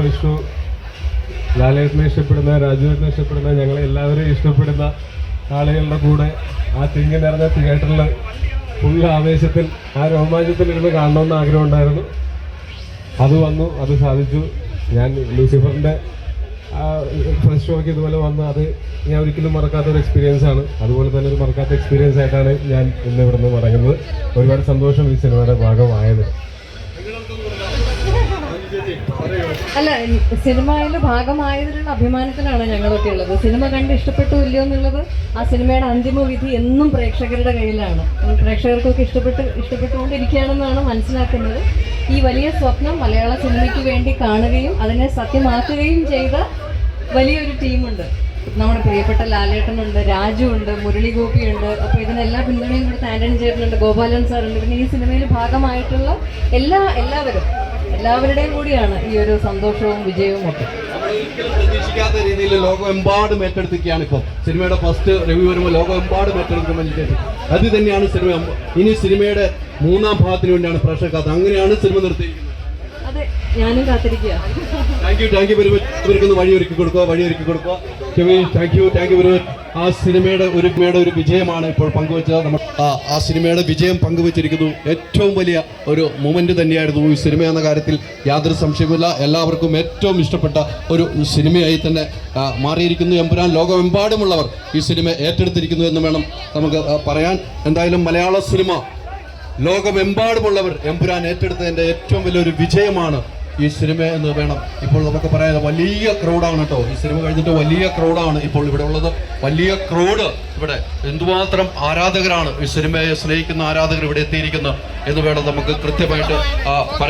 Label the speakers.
Speaker 1: വിഷ്ണു, ലാലേട്ടനെ ഇഷ്ടപ്പെടുന്ന, രാജുവേട്ടനെ ഇഷ്ടപ്പെടുന്ന, ഞങ്ങളെ എല്ലാവരെയും ഇഷ്ടപ്പെടുന്ന ആളുകളുടെ കൂടെ ആ തിങ്ങി നിറഞ്ഞ തിയേറ്ററിൽ ഫുൾ ആവേശത്തിൽ ആ രോമാഞ്ചത്തിൽ ഇരുന്ന് കാണണമെന്ന് ആഗ്രഹം ഉണ്ടായിരുന്നു. അത് വന്നു, അത് സാധിച്ചു. ഞാൻ ലൂസിഫറിൻ്റെ ഫസ്റ്റ് ഷോയ്ക്ക് ഇതുപോലെ വന്നു. അത് ഞാൻ ഒരിക്കലും മറക്കാത്തൊരു എക്സ്പീരിയൻസ് ആണ്. അതുപോലെ തന്നെ ഒരു മറക്കാത്ത എക്സ്പീരിയൻസ് ആയിട്ടാണ് ഞാൻ ഇന്ന് ഇവിടുന്ന് പറയുന്നത്. ഒരുപാട് സന്തോഷം ഈ സിനിമയുടെ ഭാഗമായത്.
Speaker 2: അല്ല, സിനിമയുടെ ഭാഗമായതിലുള്ള അഭിമാനത്തിലാണ് ഞങ്ങളൊക്കെ ഉള്ളത്. സിനിമ കണ്ട് ഇഷ്ടപ്പെട്ടു ഇല്ലയോ എന്നുള്ളത് ആ സിനിമയുടെ അന്തിമ വിധി എന്നും പ്രേക്ഷകരുടെ കയ്യിലാണ്. പ്രേക്ഷകർക്കൊക്കെ ഇഷ്ടപ്പെട്ടുകൊണ്ടിരിക്കുകയാണെന്നാണ് മനസ്സിലാക്കുന്നത്. ഈ വലിയ സ്വപ്നം മലയാള സിനിമയ്ക്ക് വേണ്ടി കാണുകയും അതിനെ സത്യമാക്കുകയും ചെയ്ത വലിയൊരു ടീമുണ്ട്. നമ്മുടെ പ്രിയപ്പെട്ട ലാലേട്ടനുണ്ട്, രാജു ഉണ്ട്, മുരളി ഗോപിയുണ്ട്. അപ്പോൾ ഇതിനെല്ലാം പിന്തുണയും കൊടുത്ത് ആന്റണി ചേട്ടനുണ്ട്, ഗോപാലൻ സാറുണ്ട്. പിന്നെ ഈ സിനിമയിൽ ഭാഗമായിട്ടുള്ള എല്ലാവരുടെയും കൂടിയാണ് ഈ ഒരു സന്തോഷവും വിജയവും ഒക്കെ.
Speaker 3: പ്രതീക്ഷിക്കാത്ത രീതിയിൽ ലോകമെമ്പാടും ഏറ്റെടുത്തിരിക്കുകയാണ്. ഇപ്പം സിനിമയുടെ ഫസ്റ്റ് റിവ്യൂ വരുമ്പോൾ ലോകമെമ്പാടും ഏറ്റെടുക്കുമ്പോൾ അത് തന്നെയാണ് സിനിമ. ഇനി സിനിമയുടെ മൂന്നാം ഭാഗത്തിന് വേണ്ടിയാണ് പ്രേക്ഷകർ കാത്ത്. അങ്ങനെയാണ് സിനിമ നിർത്തിയിരിക്കുന്നത്.
Speaker 2: അതെ, ഞാനും കാത്തിരിക്കുക.
Speaker 3: Thank you very much. ഇവർക്കൊന്ന് വഴിയൊരുക്കി കൊടുക്കുക. Thank you very much. ആ സിനിമയുടെ ഒരു വിജയമാണ് ഇപ്പോൾ പങ്കുവെച്ചത്. നമ്മൾ ആ സിനിമയുടെ വിജയം പങ്കുവെച്ചിരിക്കുന്നു. ഏറ്റവും വലിയ ഒരു മൊമെന്റ് തന്നെയായിരുന്നു ഈ സിനിമ എന്ന കാര്യത്തിൽ യാതൊരു സംശയവുമില്ല. എല്ലാവർക്കും ഏറ്റവും ഇഷ്ടപ്പെട്ട ഒരു സിനിമയായി തന്നെ മാറിയിരിക്കുന്നു. എമ്പുരാൻ ലോകമെമ്പാടുമുള്ളവർ ഈ സിനിമ ഏറ്റെടുത്തിരിക്കുന്നു എന്ന് വേണം നമുക്ക് പറയാൻ. എന്തായാലും മലയാള സിനിമ ലോകമെമ്പാടുമുള്ളവർ എമ്പുരാൻ ഏറ്റെടുത്തതിൻ്റെ ഏറ്റവും വലിയൊരു വിജയമാണ് ഈ സിനിമ എന്ന് വേണം ഇപ്പോൾ നമുക്ക് പറയാൻ. വലിയ ക്രൗഡാണ് കേട്ടോ. ഈ സിനിമ കഴിഞ്ഞിട്ട് വലിയ ക്രൗഡാണ് ഇപ്പോൾ ഇവിടെ ഉള്ളത്. വലിയ ക്രൗഡ് ഇവിടെ. എന്തുമാത്രം ആരാധകരാണ്, ഈ സിനിമയെ സ്നേഹിക്കുന്ന ആരാധകർ ഇവിടെ എത്തിയിരിക്കുന്നത് എന്ന് വേണം നമുക്ക് കൃത്യമായിട്ട് പറയാൻ.